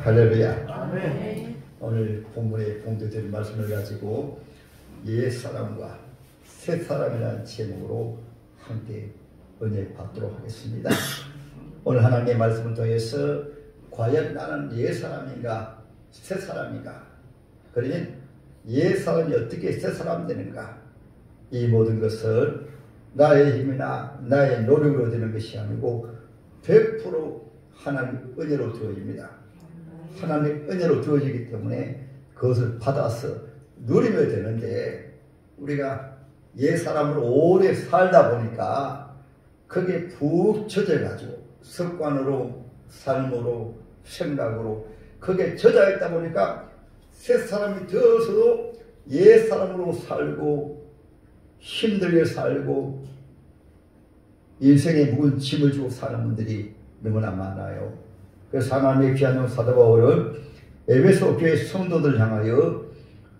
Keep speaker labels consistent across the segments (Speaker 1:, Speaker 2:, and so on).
Speaker 1: 할렐루야.
Speaker 2: 아멘.
Speaker 1: 오늘 본문에 봉독된 말씀을 가지고 옛사람과 새사람이라는 제목으로 함께 은혜 받도록 하겠습니다. 오늘 하나님의 말씀을 통해서 과연 나는 옛사람인가 새사람인가, 그러면 옛사람이 어떻게 새사람 되는가, 이 모든 것을 나의 힘이나 나의 노력으로 되는 것이 아니고 100% 하나님 은혜로 주어집니다. 하나님 은혜로 주어지기 때문에 그것을 받아서 누리면 되는데, 우리가 옛사람으로 오래 살다 보니까 그게 푹 젖어가지고 습관으로, 삶으로, 생각으로 그게 젖어있다 보니까 새사람이 되어서도 옛사람으로 살고 힘들게 살고 인생에 무거운 짐을 주고 사는 분들이 너무나 많아요. 그래서 하나님의 귀한 종 사도 바울은 에베소 교회 성도들 향하여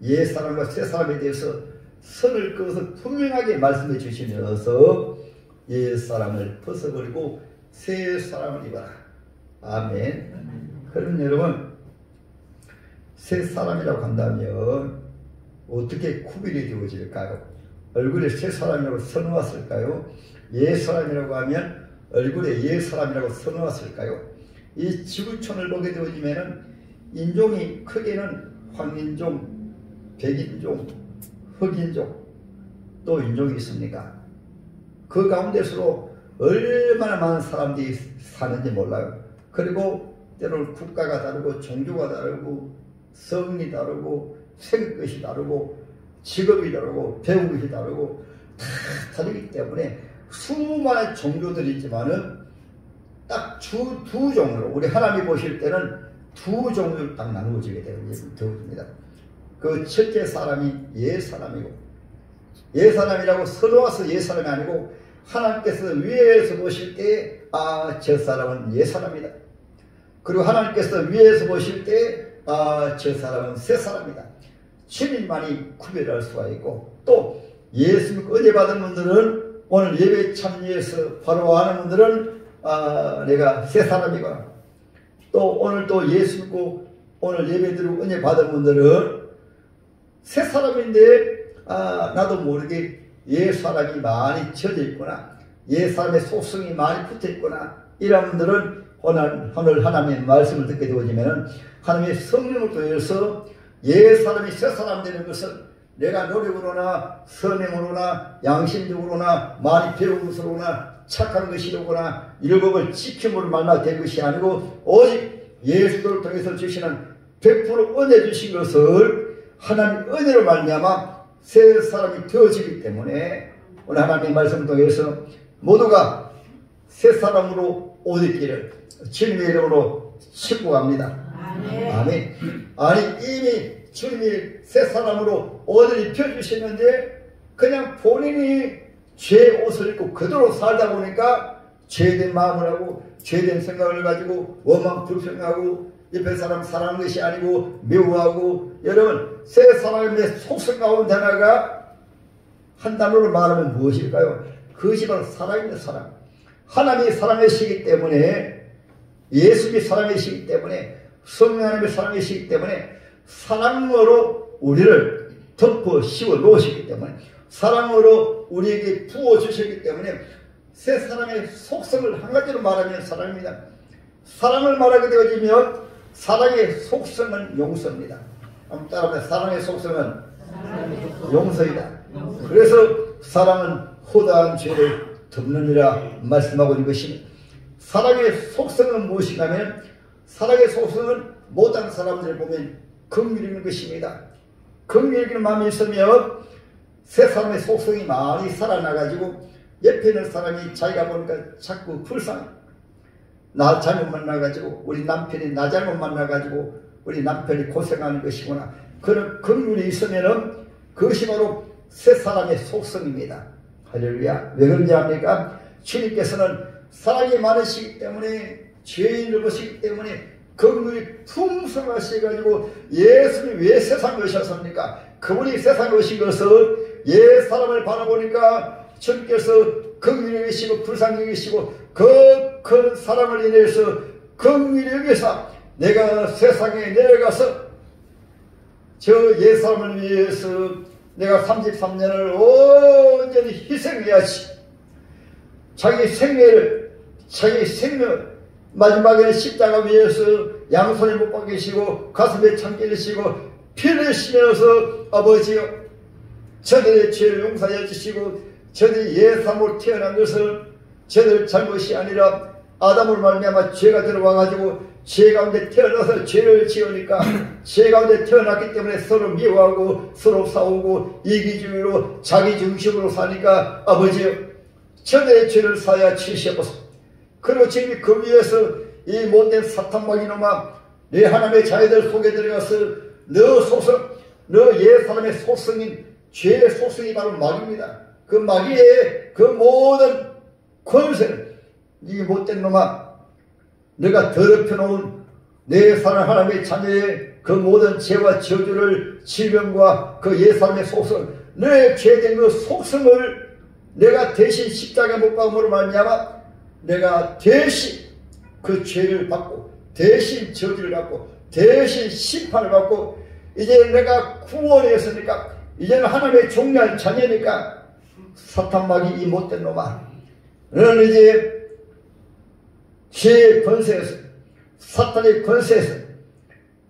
Speaker 1: 옛사람과 새사람에 대해서 선을 그어서 분명하게 말씀해 주시면서 옛사람을 벗어버리고 새사람을 입어라. 아멘. 그럼 여러분, 새사람이라고 한다면 어떻게 구별이 되어질까요? 얼굴에 새사람이라고 써놓았을까요? 옛사람이라고 하면 얼굴에 옛사람이라고 써놓았을까요? 이 지구촌을 보게 되어지면은 인종이 크게는 황인종, 백인종, 흑인종, 또 인종이 있습니까? 그 가운데서도 얼마나 많은 사람들이 사는지 몰라요. 그리고 때로는 국가가 다르고 종교가 다르고 성이 다르고 생것이 다르고 직업이 다르고 배운 것이 다르고 다 다르기 때문에 수많은 종교들이 있지만은 딱 두 종류로, 우리 하나님이 보실 때는 두 종류로 딱 나누어지게 되어집니다. 그 첫째 사람이 옛사람이고, 옛사람이라고 서놓아서 옛사람이 아니고 하나님께서 위에서 보실 때 저 사람은 옛사람이다. 그리고 하나님께서 위에서 보실 때 저 사람은 새사람이다. 주님만이 구별할 수가 있고, 또 예수 믿고 은혜 받은 분들은 오늘 예배 참여해서 바로 하는 분들은 내가 새사람이거나, 또 오늘 또 예수 믿고 오늘 예배 드리고 은혜 받은 분들은 새사람인데 나도 모르게 옛사람이 많이 젖어 있구나, 옛사람의 속성이 많이 붙어 있구나, 이런 분들은 오늘 하나님의 말씀을 듣게 되어지면 하나님의 성령을 통해서 옛사람이 새사람 되는 것은 내가 노력으로나 선행으로나 양심적으로나 많이 배운 것으로나 착한 것이로구나 율법을 지킴으로 말마 된 것이 아니고 오직 예수를 통해서 주시는 100% 은혜 주신 것을 하나님 은혜로 말미암아 새 사람이 되어지기 때문에 오늘 하나님의 말씀을 통해서 모두가 새 사람으로 옷 입기를 주님의 이름으로 축복합니다. 아멘. 아멘. 아니 이미 주님이 새 사람으로 옷을 입혀주시는데 그냥 본인이 죄 옷을 입고 그대로 살다 보니까 죄된 마음을 하고 죄된 생각을 가지고 원망 불평하고 옆에 사람 사랑하는 것이 아니고 미워하고, 여러분 새 사람의 속성 가운데 하나가 한 단어로 말하면 무엇일까요? 그것이 바로 살아있는 사랑. 하나님이 사랑이시기 때문에, 예수님이 사랑이시기 때문에, 성령 하나님이 사랑이시기 때문에 사랑으로 우리를 덮어 씌워 놓으시기 때문에, 사랑으로 우리에게 부어주시기 때문에 새 사람의 속성을 한 가지로 말하면 사랑입니다. 사랑을 말하게 되어지면 사랑의 속성은 용서입니다. 한번 따라하면 사랑의 속성은 용서이다. 그래서 사랑은 허다한 죄를 덮느니라 말씀하고 있는 것입니다. 사랑의 속성은 무엇인가 하면, 사랑의 속성은 모든 사람들을 보면 긍휼이 있는 것입니다. 긍휼이 있는 마음이 있으면 새 사람의 속성이 많이 살아나가지고 옆에 있는 사람이 자기가 보니까 자꾸 불쌍해. 나 잘못 만나가지고, 우리 남편이 나 잘못 만나가지고 우리 남편이 고생하는 것이구나, 그런 긍휼이 있으면은 그것이 바로 새 사람의 속성입니다. 할렐루야. 왜 그런지 압니까? 주님께서는 사랑이 많으시기 때문에, 죄인을 보시기 때문에 긍휼이 풍성하셔가지고 예수님이 왜 세상에 오셨습니까? 그분이 세상에 오신 것을 옛 사람을 바라보니까 주님께서 긍휼히 여기시고 불쌍히 여기시고 그 큰 사랑을 인해서 긍휼히 여기사 내가 세상에 내려가서 저 옛사람을 위해서 내가 33년을 온전히 희생해야지. 자기 생명을 마지막에는 십자가 위에서 양손에 못 박히시고 가슴에 창기를 씌고 피를 흘리시면서 아버지여 저들의 죄를 용서해 주시고 저들이 옛사람으로 태어난 것은 저들 잘못이 아니라 아담으로 말미암아 죄가 들어와가지고 죄 가운데 태어나서 죄를 지으니까 죄 가운데 태어났기 때문에 서로 미워하고 서로 싸우고 이기주의로 자기 중심으로 사니까 아버지여 저들의 죄를 사야 치시옵소서. 그리고 지금 그 위에서 이 못된 사탄마귀 놈아 내 하나님의 자녀들 속에 들어가서 너 소설 너 옛사람의 속성인 죄의 속성이 바로 마귀입니다. 그 마귀의 그 모든 권세를 이 못된 놈아 너가 더럽혀 놓은 내 사랑 하나님의 자녀의 그 모든 죄와 저주를 질병과 그 옛사람의 속성 너의 죄된 그 속성을 내가 대신 십자가에 못 박음으로 말미암아 내가 대신 그 죄를 받고 대신 저주를 받고 대신 심판을 받고 이제 내가 구원했으니까 이제는 하나님의 종려한 자녀니까 사탄마귀 이 못된 놈아 너는 이제 죄의 권세에서 사탄의 권세에서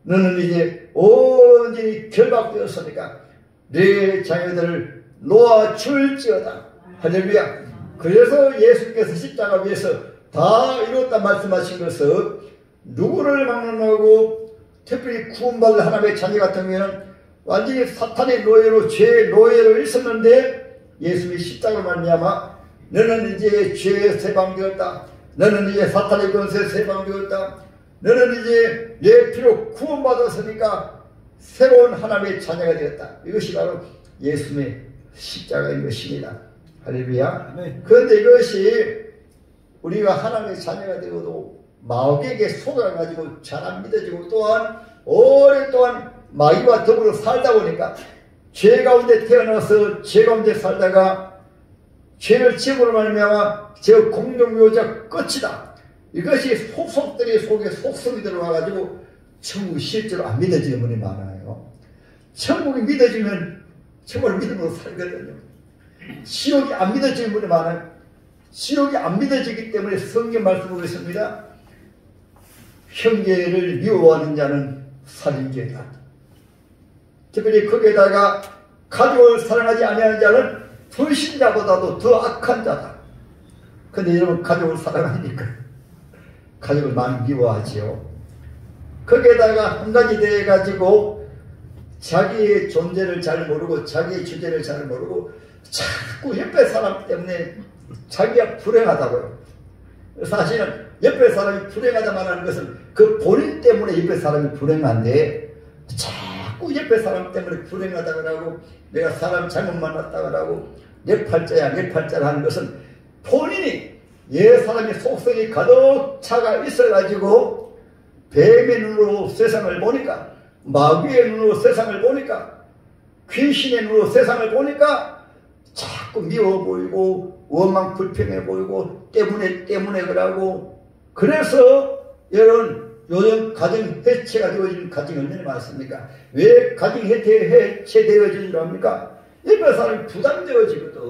Speaker 1: 너는 이제 온전히 결박되었으니까 내 자녀들을 놓아줄지어다. 할렐루야. 그래서 예수께서 십자가 위에서 다 이뤘다 말씀하신 것은 누구를 막론하고 특별히 구원받을 하나님의 자녀 같은 경우에는 완전히 사탄의 노예로 죄의 노예로 있었는데 예수의 십자가로 말미암아 너는 이제 죄에 세방되었다. 너는 이제 사탄의 권세에 세방되었다. 너는 이제 내 피로 구원받았으니까 새로운 하나님의 자녀가 되었다. 이것이 바로 예수의 십자가인 것입니다. 할렐루야. 그런데 이것이 우리가 하나님의 자녀가 되어도 마귀에게 속아가지고 잘 안 믿어지고 또한 오랫동안 마귀와 더불어 살다 보니까 죄 가운데 태어나서 죄 가운데 살다가 죄를 지음으로 말미암아 저 공동묘자 끝이다. 이것이 속속들이 속에 속성이 들어와가지고 천국이 실제로 안 믿어지는 분이 많아요. 천국이 믿어지면 정말 믿음으로 살거든요. 지옥이 안 믿어지는 분이 많아요. 지옥이 안 믿어지기 때문에 성경 말씀 보겠습니다. 형제를 미워하는 자는 살인죄다. 특별히 거기에다가 가족을 사랑하지 아니하는 자는 불신자보다도 더 악한 자다. 근데 여러분 가족을 사랑하니까 가족을 많이 미워하지요. 거기에다가 한 가지 대해 가지고 자기의 존재를 잘 모르고 자기의 주제를 잘 모르고 자꾸 옆에 사람 때문에 자기가 불행하다고요. 사실은 옆에 사람이 불행하다만 하는 것은 그 본인 때문에 옆에 사람이 불행한데 자꾸 옆에 사람 때문에 불행하다고 하고 내가 사람 잘못 만났다고 하고 내 팔자야 내 팔자라 하는 것은 본인이 옛 사람의 속성이 가득 차가 있어가지고 뱀의 눈으로 세상을 보니까 마귀의 눈으로 세상을 보니까 귀신의 눈으로 세상을 보니까 자꾸 미워 보이고 원망 불평해 보이고 때문에 그러고 그래서 여러분 요즘 가정 해체가 되어지는 가정이 얼마나 많습니까? 왜 가정 해체되어지는 줄 압니까? 옆에 사람이 부담되어지거든.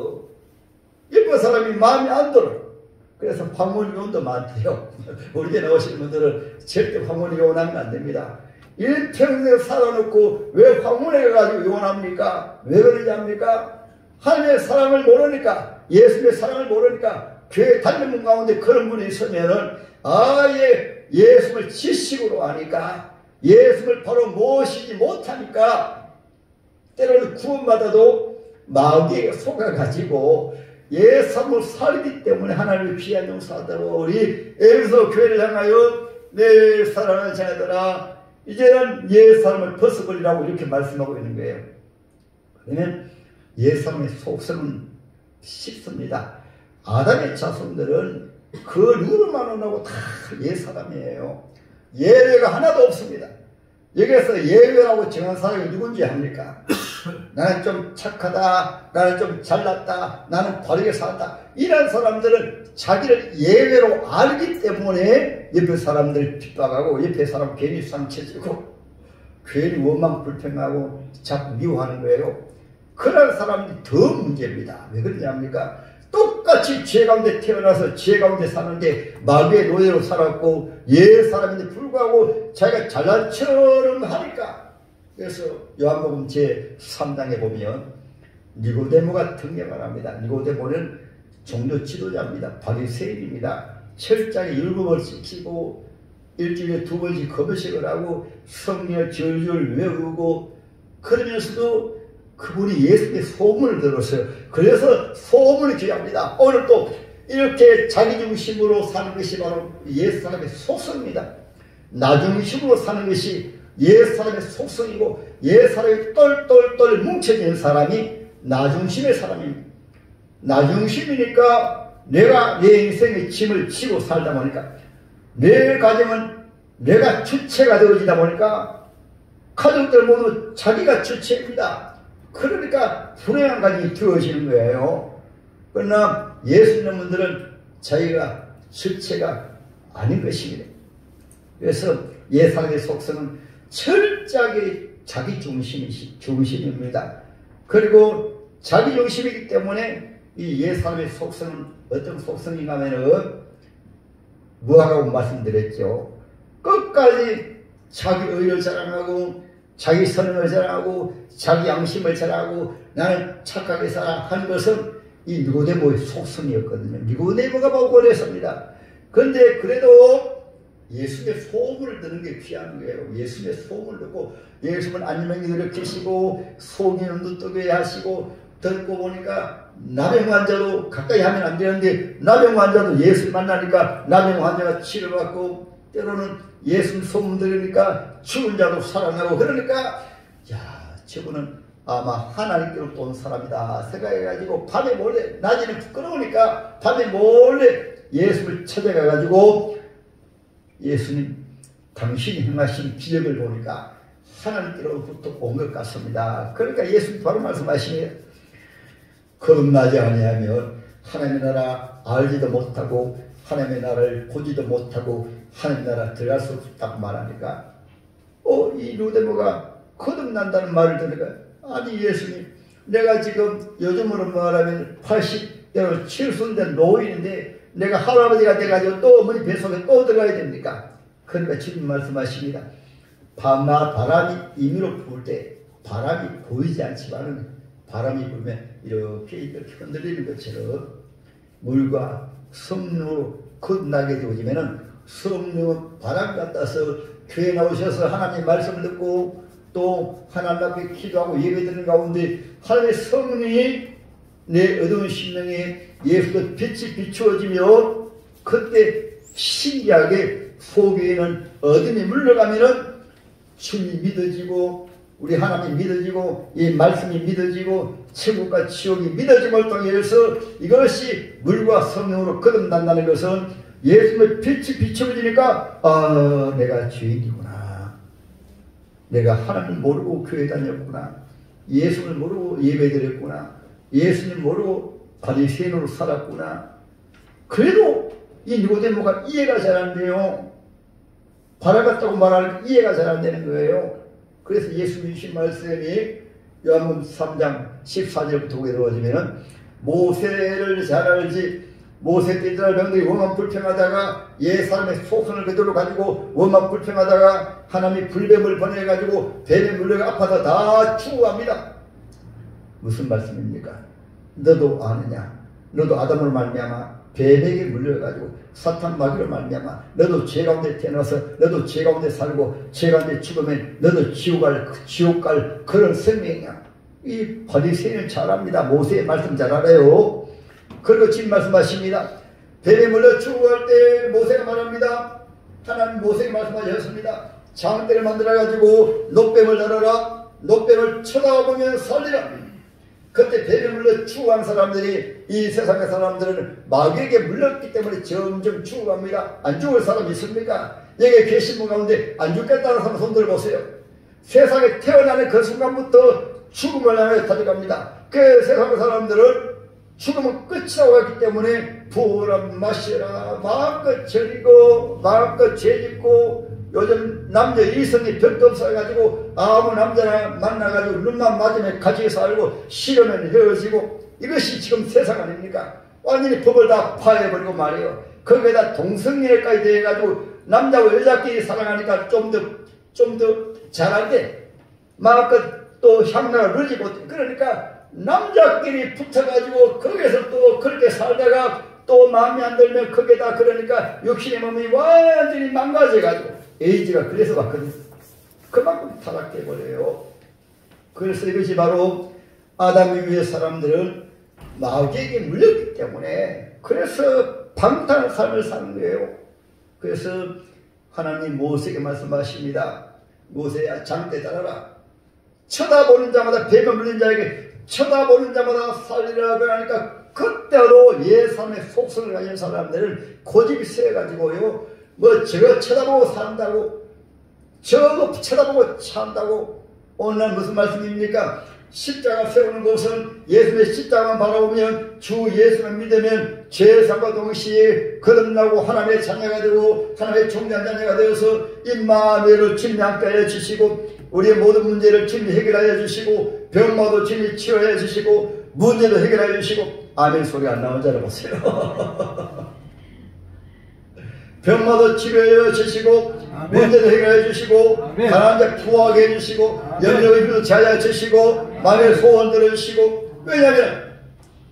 Speaker 1: 옆에 사람이 마음에 안 들어. 그래서 황혼 이혼도 많대요. 우리 집에 나오시는 분들은 절대 황혼 이혼하면 안 됩니다. 일평생 살아놓고 왜 황혼해 가지고 이혼합니까? 왜 그러지 합니까? 하나님의 사랑을 모르니까 예수의 사랑을 모르니까 교회 다니는 가운데 그런 분이 있으면은 아예 예수를 지식으로 아니까 예수를 바로 모시지 못하니까 때로는 구원받아도 마귀에 속아가지고 예수를 살기 때문에 하나님의 귀한 용서하다고 우리 에베소 교회를 향하여 내 사랑하는 자녀들아 이제는 옛사람을 벗어버리라고 이렇게 말씀하고 있는 거예요. 그러면 옛사람의 속성은 쉽습니다. 아담의 자손들은 그 누구만 하고 다 옛사람이에요. 예외가 하나도 없습니다. 여기에서 예외라고 정한 사람이 누군지 압니까? 나는 좀 착하다, 나는 좀 잘났다, 나는 바르게 산다. 이런 사람들은 자기를 예외로 알기 때문에 옆에 사람들 핍박하고 옆에 사람 괜히 상처주고 괜히 원망 불평하고 자꾸 미워하는 거예요. 그런 사람들이 더 문제입니다. 왜 그러냐입니까? 똑같이 죄 가운데 태어나서 죄 가운데 사는데 마귀의 노예로 살았고 예 사람인데 불구하고 자기가 잘난 척을 하니까. 그래서 요한복음 제3장에 보면 니고데모가 등장을 합니다. 니고데모는 종교 지도자입니다. 바리새인입니다. 철저하게 율법을 지키고 일주일에 2번씩 금요식을 하고 성경을 줄줄 외우고 그러면서도 그분이 예수님의 소문을 들었어요. 그래서 소문이 귀합니다. 오늘 또 이렇게 자기중심으로 사는 것이 바로 옛사람의 속성입니다. 나중심으로 사는 것이 옛사람의 속성이고 옛사람이 똘똘똘 뭉쳐진 사람이 나중심의 사람입니다. 나중심이니까 내가 내 인생의 짐을 지고 살다 보니까 내 가정은 내가 주체가 되어지다 보니까 가족들 모두 자기가 주체입니다. 그러니까 불행한 가정이 되어지는 거예요. 그러나 예수 믿는 분들은 자기가 주체가 아닌 것입니다. 그래서 옛사람의 속성은 철저하게 자기 중심입니다. 그리고 자기 중심이기 때문에 이 옛사람의 속성은 어떤 속성인가 하면은 뭐하라고 말씀드렸죠. 끝까지 자기 의를 자랑하고 자기 선행을 자랑하고 자기 양심을 자랑하고 나는 착하게 살아 하는 것은 이 니고데모의 속성이었거든요. 니고데모가 바로 그랬습니다. 그런데 그래도 예수님의 소문을 듣는 게 귀한 거예요. 예수님의 소문을 듣고 예수님은 안면기도를 계시고 소기능도 뜨게 하시고 듣고 보니까 나병 환자도 가까이 하면 안 되는데 나병 환자도 예수 만나니까 나병 환자가 치료받고 때로는 예수 소문 들으니까 죽은 자도 살아나고 그러니까 야 저분은 아마 하나님께로 온 사람이다 생각해가지고 밤에 몰래 낮에는 부끄러우니까 밤에 몰래 예수를 찾아가가지고 예수님 당신이 행하신 기적을 보니까 하나님께로부터 온 것 같습니다. 그러니까 예수님 바로 말씀하시네요. 거듭나지 아니하면 하나님의 나라 알지도 못하고 하나님의 나라를 보지도 못하고 하나님의 나라 들어갈 수 없다고 말하니까 이 니고데모가 거듭난다는 말을 들으니까 아니 예수님 내가 지금 요즘으로 말하면 80대로 7순된 노인인데 내가 할아버지가 돼가지고 또 어머니 뱃속에 또 들어가야 됩니까? 그러니까 지금 말씀하십니다. 밤낮 바람이 임의로 불 때 바람이 보이지 않지만은 바람이 불면 이렇게 흔들리는 것처럼 물과 성령으로 거듭나게 되어지면은 성령은 바람 같아서 교회 나오셔서 하나님의 말씀을 듣고 또 하나님 앞에 기도하고 예배드리는 가운데 하나님의 성령이 내 어두운 심령에 예수의 빛이 비추어지며 그때 신기하게 속에는 어둠이 물러가면은 주님이 믿어지고 우리 하나님이 믿어지고 이 말씀이 믿어지고 천국과 지옥이 믿어짐을 통해서 이것이 물과 성령으로 거듭난다는 것은 예수님의 빛이 비춰지니까 내가 죄인이구나. 내가 하나님 모르고 교회 다녔구나. 예수를 모르고 예배드렸구나. 예수님 모르고 바리새인으로 살았구나. 그래도 이 니고데모가 이해가 잘 안 돼요. 바라봤다고 말하니까 이해가 잘 안 되는 거예요. 그래서 예수님 주신 말씀이 요한복음 3장 14절부터 보게 되어지면은 모세를 잘 알지 모세 때 이스라엘 백성들이 원망 불평하다가 옛 사람의 속성을 그대로 가지고 원망 불평하다가 하나님이 불뱀을 보내가지고 뱀에 물려가 아파서 다 죽어갑니다. 무슨 말씀입니까? 너도 아느냐? 너도 아담으로 말미암아 뱀에게 물려가지고 사탄 마귀로 말미암아 너도 죄 가운데 태어나서 너도 죄 가운데 살고 죄 가운데 죽으면 너도 지옥 갈 그런 생명이야. 이 바리새인은 잘 압니다. 모세의 말씀 잘 알아요. 그리고 지금 말씀하십니다. 뱀에 물려 죽어갈 때 모세가 말합니다. 하나님 모세에게 말씀하셨습니다. 장대를 만들어가지고 노뱀을 달아라. 노뱀을 쳐다보면 살리라. 그때 뱀에 물려 죽어간 사람들이 이 세상의 사람들은 마귀에게 물렸기 때문에 점점 죽어갑니다. 안 죽을 사람이 있습니까? 여기 계신 분 가운데 안 죽겠다는 사람 손 들어보세요. 세상에 태어나는 그 순간부터 죽음을 향해 달려갑니다. 그 세상 사람들은 죽음은 끝이라고 했기 때문에 부어라 마시라 마음껏 즐기고 마음껏 죄짓고, 요즘 남녀 이성이 별도 없어가지고 아무 남자나 만나가지고 눈만 맞으면 같이 살고 싫으면 헤어지고, 이것이 지금 세상 아닙니까? 완전히 법을 다 파해버리고 말이에요. 거기에다 동성애까지 돼가지고 남자와 여자끼리 사랑하니까 좀 더 잘한데 마음껏 또 향락을 늘리고, 그러니까 남자끼리 붙어가지고 거기에서 또 그렇게 살다가 또 마음에 안 들면 거기에다, 그러니까 육신의 몸이 완전히 망가져가지고 에이즈가 그래서 왔거든요. 그만큼 타락해버려요. 그래서 이것이 바로 아담 이후의 사람들은 마귀에게 물렸기 때문에 그래서 방탕한 삶을 사는 거예요. 그래서 하나님 모세에게 말씀하십니다. 모세야, 장대 따라라. 쳐다보는 자마다, 뱀에 물린 자에게 쳐다보는 자마다 살리라. 그러니까 그때로 옛사람의 속성을 가진 사람들은 고집이 세가지고요, 뭐 저거 쳐다보고 산다고, 저거 쳐다보고 산다고. 오늘 무슨 말씀입니까? 십자가 세우는 것은 예수의 십자가만 바라보면, 주 예수만 믿으면 죄사과 동시에 거듭나고 하나님의 자녀가 되고 하나님의 종된 자녀가 되어서 임마누엘을 주님이 함께하여 주시고, 우리의 모든 문제를 주님이 해결하여 주시고, 병마도 주님이 치료해 주시고, 문제도 해결하여 주시고. 아멘 소리 안 나온 자를 보세요. 병마도 치료해 주시고, 아멘. 문제도 해결해 주시고, 가난한 자 구하게 해주시고, 염려의 힘도 자유해 주시고, 마음의 소원 들어주시고. 왜냐하면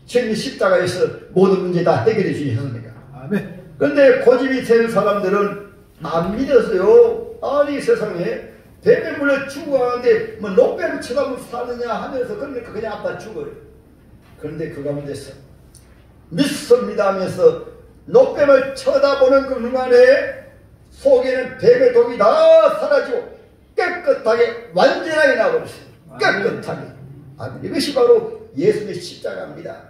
Speaker 1: 주님이 십자가에서 모든 문제 다 해결해 주셨으니까. 그런데 고집이 센 사람들은 안 믿었어요. 아니 세상에 뱀에 물려 죽어가는데 뭐 녹뱀을 쳐다보면 사느냐 하면서, 그러니까 그냥 아빠 죽어요. 그런데 그 가운데서 믿습니다 하면서 녹뱀을 쳐다보는 그 순간에 속에는 뱀의 독이 다 사라지고 깨끗하게 완전하게 나와버렸어요. 깨끗하게. 이것이 바로 예수의 십자가입니다.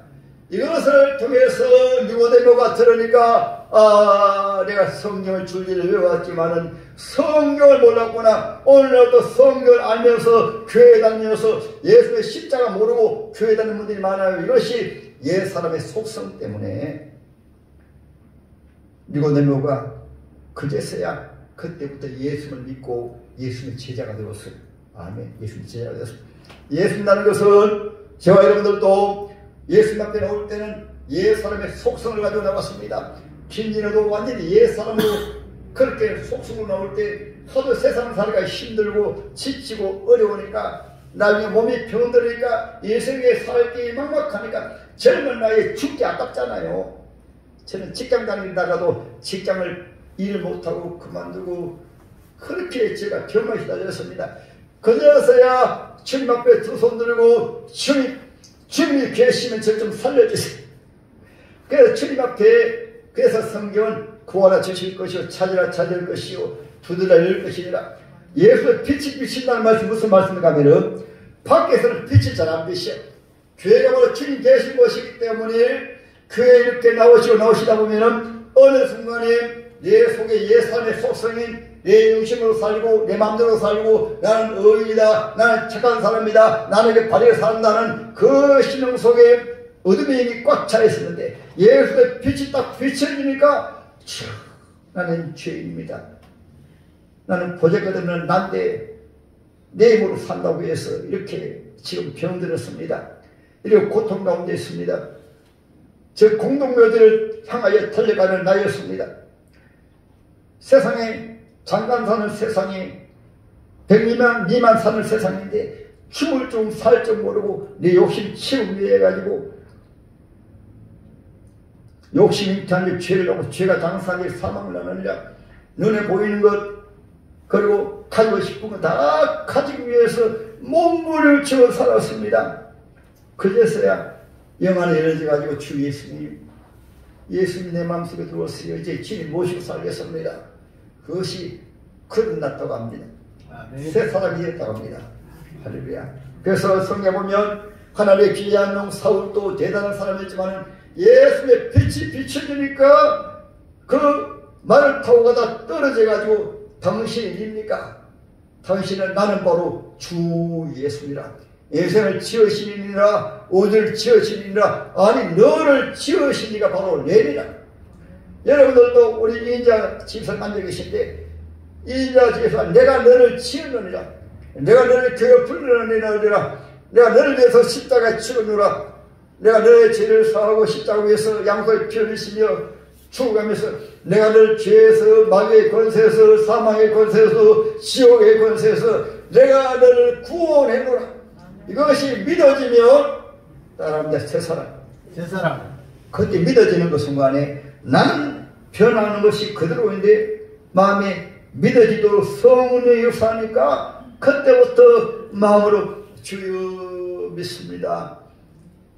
Speaker 1: 이것을 통해서 니고데모가 들으니까, 내가 성경을 줄지를 외워왔지만은 성경을 몰랐구나. 오늘날도 성경을 알면서 교회 다니면서 예수의 십자가 모르고 교회 다니는 분들이 많아요. 이것이 옛사람의 속성 때문에 니고데모가 그제서야 그때부터 예수를 믿고 예수의 제자가 되었어요. 아멘. 예수의 제자가 되었습니다. 예수님이라는 것은 저와 여러분들도 예수님 앞에 나올 때는 옛사람의 속성을 가지고 나왔습니다. 김진호도 완전히 옛사람으로 그렇게 속성으로 나올 때 하도 세상 살기가 힘들고 지치고 어려우니까, 나중에 몸이 병들으니까 예수님께 살기 막막하니까 젊은 나이에 죽기 아깝잖아요. 저는 직장 다니다가도 직장을 일을 못하고 그만두고 그렇게 제가 병에 시달렸습니다. 그제서야 주님 앞에 두 손 들고, 주님이 계시면 저 좀 살려주세요. 그래서 주님 앞에, 그래서 성경은 구하라 주실 것이요 찾으라 찾을 것이요 두드라 열 것이니라. 예수의 빛이 비친다는 말씀이 무슨 말씀인가 하면은, 밖에서는 빛이 잘 안 비쳐. 교회가 바로 주님 계신 것이기 때문에 교회에 이렇게 나오시다 보면은 어느 순간에 내 속에 옛사람의 속성인 내 중심으로 살고 내 마음대로 살고, 나는 의인이다, 나는 착한 사람이다, 나는 바르게 산다는 그 신앙 속에 어둠의 힘이 꽉 차 있었는데, 예수의 빛이 딱 비춰지니까 나는 죄인입니다. 나는 보잘것없는 난데 내 힘으로 산다고 해서 이렇게 지금 병들었습니다. 이렇게 고통 가운데 있습니다. 저 공동묘지를 향하여 달려가는 나였습니다. 세상에 잠깐 사는 세상에 100만 미만 사는 세상인데 죽을 줄 살 줄 모르고 내 욕심 치우기 위해 가지고 욕심이 자기 죄를 하고 죄가 장사하게 사망을 나느니라. 눈에 보이는 것 그리고 가지고 싶은 것 다 가지기 위해서 몸부림을 치고 살았습니다. 그제서야 영 안에 열어져가지고 주 예수님 내 마음속에 들어왔어요. 이제 주님 모시고 살겠습니다. 그것이 거듭났다고 합니다. 새 사람이 됐다고 합니다. 할렐루야. 그래서 성경에 보면 하나님의 귀한 종 사울도 대단한 사람이었지만 예수의 빛이 비춰지니까 그 말을 타고 가다 떨어져가지고 당신이 입니까? 당신은 나는 바로 주 예수니라. 인생을 지으시니라, 우주를 지으시니라, 아니 너를 지으시니가 바로 내리라. 여러분들도 우리 인자 집사 만져 계신데, 인자 집사 내가 너를 지으느니라, 내가 너를 교회 불러내느니라, 내가 너를 위해서 십자가에 죽었노라, 내가 너의 죄를 사하고 십자가 위에서 양손에 피를 흘리시며 죽어가면서 내가 너를 죄에서, 마귀의 권세에서, 사망의 권세에서, 지옥의 권세에서 내가 너를 구원해노라. 이것이 믿어지면 따라합니다. 새 사람. 그때 믿어지는 그 순간에 나는 변하는 것이 그대로인데 마음에 믿어지도록 성령의 역사하니까 그때부터 마음으로 주여 믿습니다.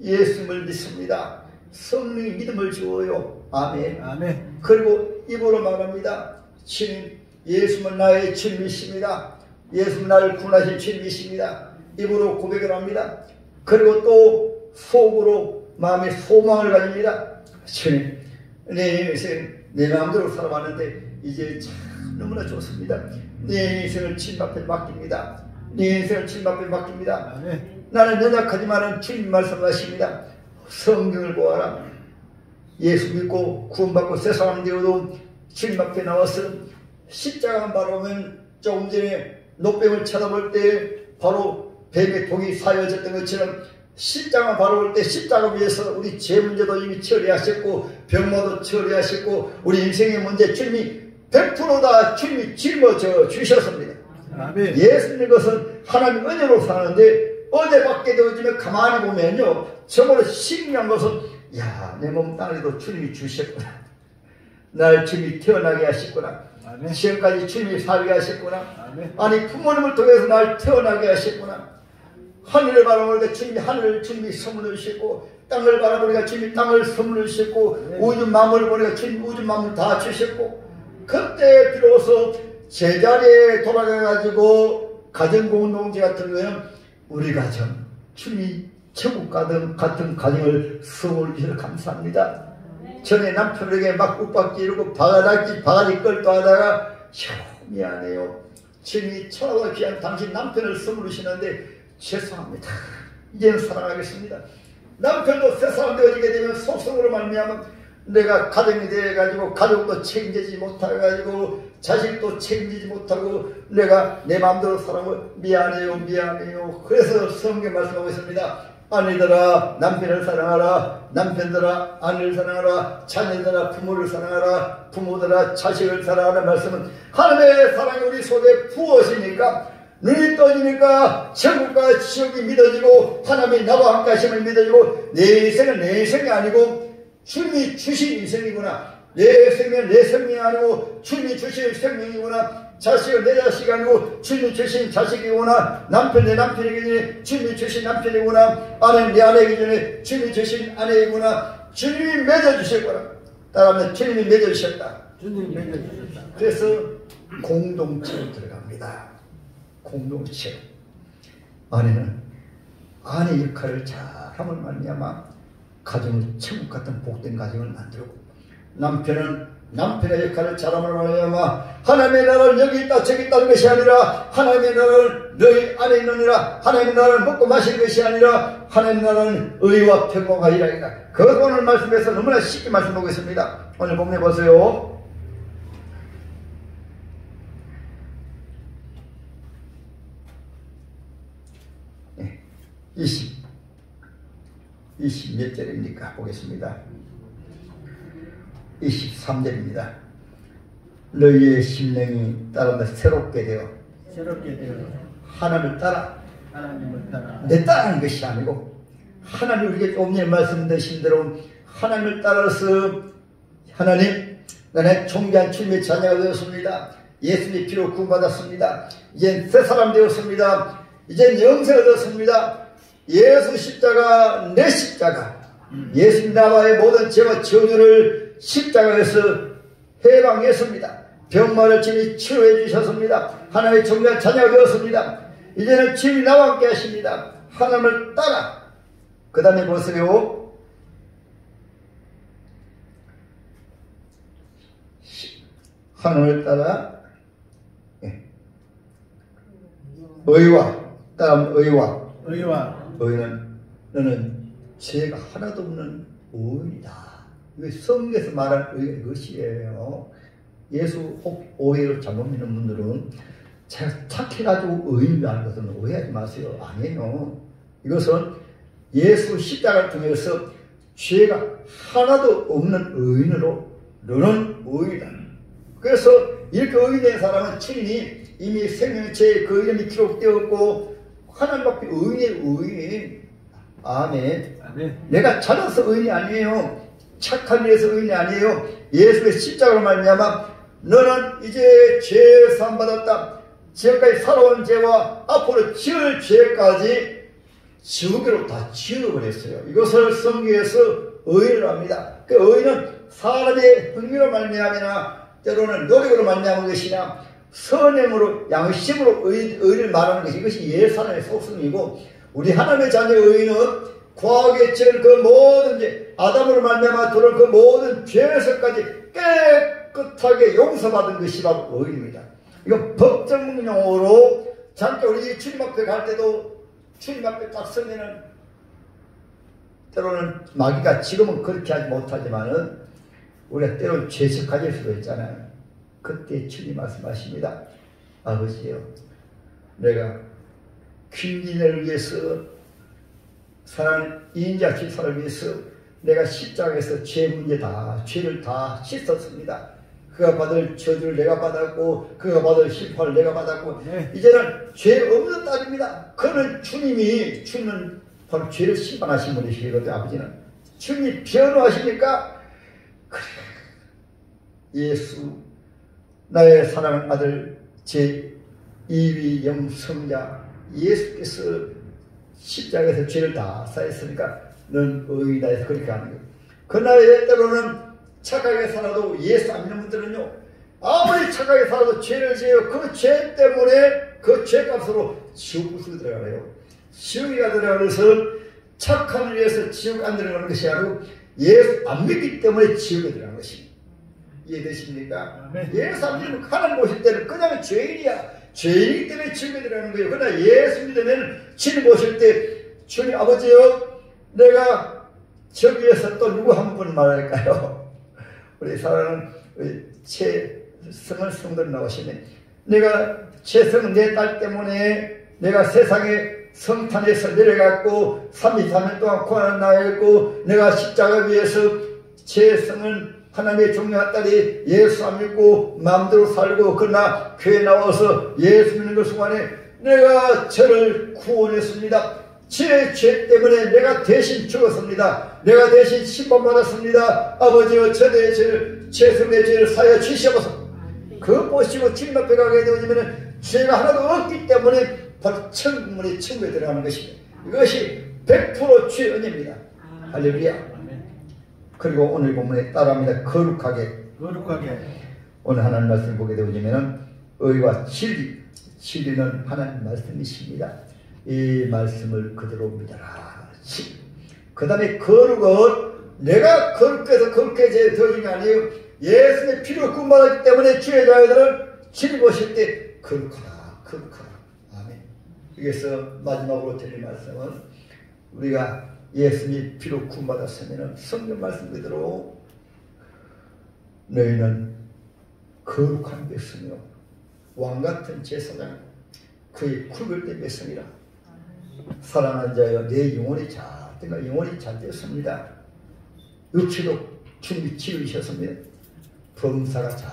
Speaker 1: 예수님을 믿습니다. 성령이 믿음을 주어요. 아멘. 그리고 입으로 말합니다. 주님, 예수는 나의 주님이십니다. 예수는 나를 구원하신 주님이십니다. 입으로 고백을 합니다. 그리고 또 속으로 마음의 소망을 가집니다. 주님, 내 인생 내 마음대로 살아왔는데 이제 참 너무나 좋습니다. 내 인생을 주님 앞에 맡깁니다. 내 인생을 주님 앞에 맡깁니다. 나는 연약하지만 주님 말씀하십니다. 성경을 보아라. 예수 믿고 구원받고 새 사람 되어도 주님 앞에 나와서 십자가만 바라보면 조금 전에 노뱀을 쳐다볼 때 바로 뱀의 독이 사여졌던 것처럼 십자가 바라볼 때 십자가 위에서 우리 죄 문제도 이미 처리하셨고 병마도 처리하셨고 우리 인생의 문제 주님이 100%다 주님이 짊어져 주셨습니다. 아멘. 예수님 것은 하나님 은혜로 사는데 어제 받게 되어지면 가만히 보면요, 저번에 신기한 것은 야, 내 몸 땅에도 주님이 주셨구나. 날 주님이 태어나게 하셨구나. 아멘. 지금까지 주님이 살게 하셨구나. 아멘. 아니 부모님을 통해서 날 태어나게 하셨구나. 하늘을 바라볼 때 주님이 하늘을 주님이 선물을 주셨고, 땅을 바라보니까 주님이 땅을 선물을 주셨고, 네. 우주 만물을 보니까 주님이 우주 만물을 다 주셨고, 그때 비로소 제자리에 돌아가가지고 가정 공동체 같은 거는 우리 가정 주님이 천국 같은 가정을 선물을 주셔서 감사합니다. 전에 남편에게 막 윽박지 이러고 바가지 끌도 하다가 미안해요. 주님이 천하고 귀한 당신 남편을 선물을 주시는데 죄송합니다. 이제는 사랑하겠습니다. 남편도 새 사람 되어지게 되면 속성으로 말미암아 내가 가정이 되어가지고 가족도 책임지지 못해가지고 자식도 책임지지 못하고 내가 내 마음대로 살아고 미안해요. 그래서 성경 말씀하고 있습니다. 아내들아 남편을 사랑하라, 남편들아 아내를 사랑하라, 자녀들아 부모를 사랑하라, 부모들아 자식을 사랑하라. 말씀은 하나님의 사랑이 우리 속에 부어지니까 눈이 떠지니까 천국과 지옥이 믿어지고 하나님이 나와 함께 하심을 믿어지고 내 인생은 내 인생이 아니고 주님이 주신 인생이구나. 내 생명은 내 생명이 아니고 주님이 주신 생명이구나. 자식은 내 자식이 아니고 주님이 주신 자식이구나. 남편 내 남편이기 전에 주님이 주신 남편이구나. 아내는 내 아내이기 전에 주님이 주신 아내이구나. 주님이 맺어주셨구나. 따라하면 주님이 맺어주셨다. 주님이 맺어주셨다. 그래서 공동체로 들어갑니다. 공동체. 아내는 아내 역할을 잘함을 말미암아 가정을 천국 같은 복된 가정을 만들고, 남편은 남편의 역할을 잘함을 말미암아 하나님의 나라를 여기 있다 저기 있다는 것이 아니라 하나님의 나라를 너희 안에 있느니라, 하나님의 나라를 먹고 마시는 것이 아니라 하나님의 나라는 의와 평화가 이라이다. 그것을 오늘 말씀에서 너무나 쉽게 말씀하고 있습니다. 오늘 본문에 보세요. 20 몇 절입니까? 보겠습니다. 23절입니다. 너희의 심령이 따르며 새롭게 되어 하나님을 따라 내 따르는 것이 아니고 하나님 우리에게 조금 전에 말씀드린 대로 하나님을 따라서 하나님 나는 존귀한 주님의 자녀가 되었습니다. 예수님의 피로 구원받았습니다. 이젠 새 사람 되었습니다. 이젠 영생을 얻었습니다. 예수 십자가 내 십자가 예수님 나와의 모든 죄와 저주를 십자가에서 해방했습니다. 병마를 주님이 치료해 주셨습니다. 하나님의 존귀한 자녀가 되었습니다. 이제는 주님이 나와 함께 하십니다. 하나님을 따라. 그 다음에 보세요. 하나님을 따라 의와 다음 의와 의인은 너는 죄가 하나도 없는 의인이다. 이게 성경에서 말한 의인 것이에요. 예수 혹 오해를 잘못 믿는 분들은 제가 착해가지고 의인이라는 것은 오해하지 마세요. 아니에요. 이것은 예수 십자가를 통해서 죄가 하나도 없는 의인으로 너는 의인이다. 그래서 이렇게 의인된 사람은 친히 이미 생명체에 그 이름이 기록되었고 하나님 앞에 의인의 의인. 아멘. 내가 잘나서 의인이 아니에요. 착한 일에서 의인이 아니에요. 예수의 십자가로 말미암아 너는 이제 죄 사함 받았다. 지금까지 살아온 죄와 앞으로 지을 죄까지 지우개로 다 지워버렸어요. 이것을 성경에서 의인을 합니다. 그 의인은 사람의 흥미로 말미암이나 때로는 노력으로 말미암은 것이나 선행으로 양심으로 의를 말하는 것이 이것이 옛사람의 속성이고 우리 하나님의 자녀의 의인은 과거에 지은 그 모든 죄 아담으로 말미암아 들어온 그 모든 죄에서까지 깨끗하게 용서받은 것이 바로 의인입니다. 이건 법정 용어로 잠깐 우리 주님 앞에 갈 때도 주님 앞에 딱 서면은 때로는 마귀가 지금은 그렇게 하지 못하지만은 우리가 때로는 죄책가질 수도 있잖아요. 그때 주님 말씀하십니다. 아버지요, 내가 퀸진을 위해서 사랑하는 인자 지사를 위해서 내가 십자가에서 죄 문제 다 죄를 다 씻었습니다. 그가 받을 저주를 내가 받았고 그가 받을 심판을 내가 받았고 이제는 죄 없는 딸입니다. 그는 주님은 바로 죄를 심판하신 분이시거든요. 아버지는 주님이 변호하시니까 그래 예수 나의 사랑하는 아들 제2위 영성자 예수께서 십자가에서 죄를 다 사했으니까 넌 의인이다 해서 그렇게 하는 거예요. 그날에 때로는 착하게 살아도 예수 안 믿는 분들은요 아무리 착하게 살아도 죄를 지어요. 그 죄 때문에 그 죄값으로 지옥으로 들어가요. 지옥이가 들어가는 것은 착함을 위해서 지옥 안 들어가는 것이 아니고 예수 안 믿기 때문에 지옥에 들어가는 것입니다. 이해되십니까? 예수 안 믿으면 하나님 보실 때는 그냥 죄인이야. 죄인이기 때문에 지옥에 들어가는 거예요. 그러나 예수 믿으면 주님 보실 때 주님 아버지요 내가 저기에서 또 누구 한 분 말할까요? 우리 사랑하는 최성은 성도님 나오시네. 내가 최성은 내 딸 때문에 내가 세상에 성탄에서 내려갔고 33년 동안 고난을 당했고 내가 십자가 위에서 최성은 하나님의 종려한 딸이 예수 안 믿고 마음대로 살고 그러나 교회 나와서 예수 믿는 그 순간에 내가 저를 구원했습니다. 제 죄 때문에 내가 대신 죽었습니다. 내가 대신 심판받았습니다. 아버지여 저의 죄를 최성의 죄를 사여 주시옵소서. 그 보시고 주님 앞에 가게 되어지면 죄가 하나도 없기 때문에 바로 천국문에 천국에 들어가는 것입니다. 이것이 100% 주의 은혜입니다. 할렐루야. 그리고 오늘 본문에 따라합니다. 거룩하게. 오늘 하나님 말씀을 보게 되어지면 의와 진리는 하나님 말씀이십니다. 이 말씀을 그대로 믿어라. 그 다음에 거룩은 내가 거룩해서 거룩해져야 되는 게 아니에요. 예수의 피로 구원받았기 때문에 주의 자녀들은 주님 보실 때 거룩하라. 아멘. 여기서 마지막으로 드릴 말씀은 우리가 예수님 피로 구원받았으면 성경 말씀 그대로 너희는 거룩한 백성이요 왕같은 제사장 그의 구별된 백성이라. 사랑하는 자여 내 영혼이 내가 영혼이 잘 되었습니다. 육체도 주님이 치유하셨습니다. 범사가 잘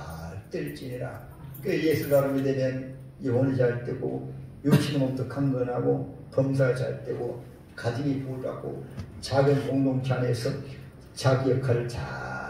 Speaker 1: 될지니라. 그 예수 가름이 되면 영혼이 잘 되고 육체의 몸도 강건하고 범사가 잘 되고 가정이 부유하고 작은 공동체 안에서 자기 역할을 잘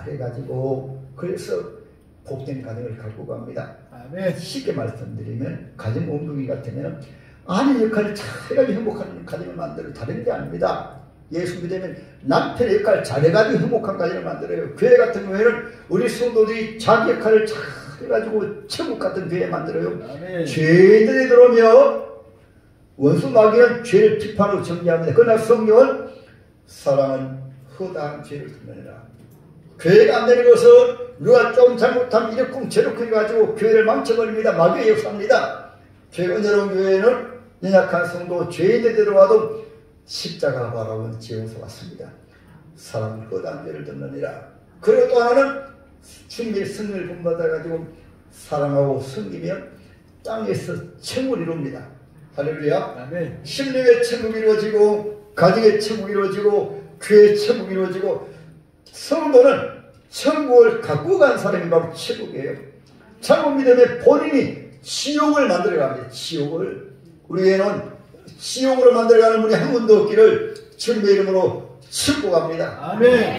Speaker 1: 해가지고 그래서 복된 가정을 갖고 갑니다. 아멘. 쉽게 말씀드리면 가정 엉덩이 같으면 아내 역할을 잘 해가지고 행복한 가정을 만들어 다른 게 아닙니다. 예수 믿으면 남편의 역할을 잘해가지고 행복한 가정을 만들어요. 교회 같은 경우에는 우리 성도들이 자기 역할을 잘 해가지고 천국 같은 교회 만들어요. 아멘. 죄들이 들어오면 원수 마귀는 죄를 비판하고 정죄합니다. 그러나 성경은 사랑은 허다한 죄를 드러내라. 교회가 안 되는 것은 누가 좀 잘못하면 이렇쿵 저렇쿵 해가지고 교회를 망쳐버립니다. 마귀의 역사입니다. 교회가 은혜로운 교회는 연약한 성도 죄인에 들어와도 십자가 바라본 지용서 왔습니다. 사랑은 허다한 죄를 덮느니라. 그리고 또 하나는 주님의 승리를 본받아가지고 사랑하고 섬기며 땅에서 천국을 이룹니다. 할렐루야.
Speaker 2: 아멘.
Speaker 1: 심령의 천국이 이루어지고 가정의 천국이 이루어지고 교회의 천국이 이루어지고 성도는 천국을 갖고 간 사람이 바로 천국이에요. 잘못 믿음에 본인이 지옥을 만들어갑니다. 지옥을. 우리에는 지옥으로 만들어가는 분이 한 분도 없기를 주님의 이름으로 축복합니다.
Speaker 2: 아멘.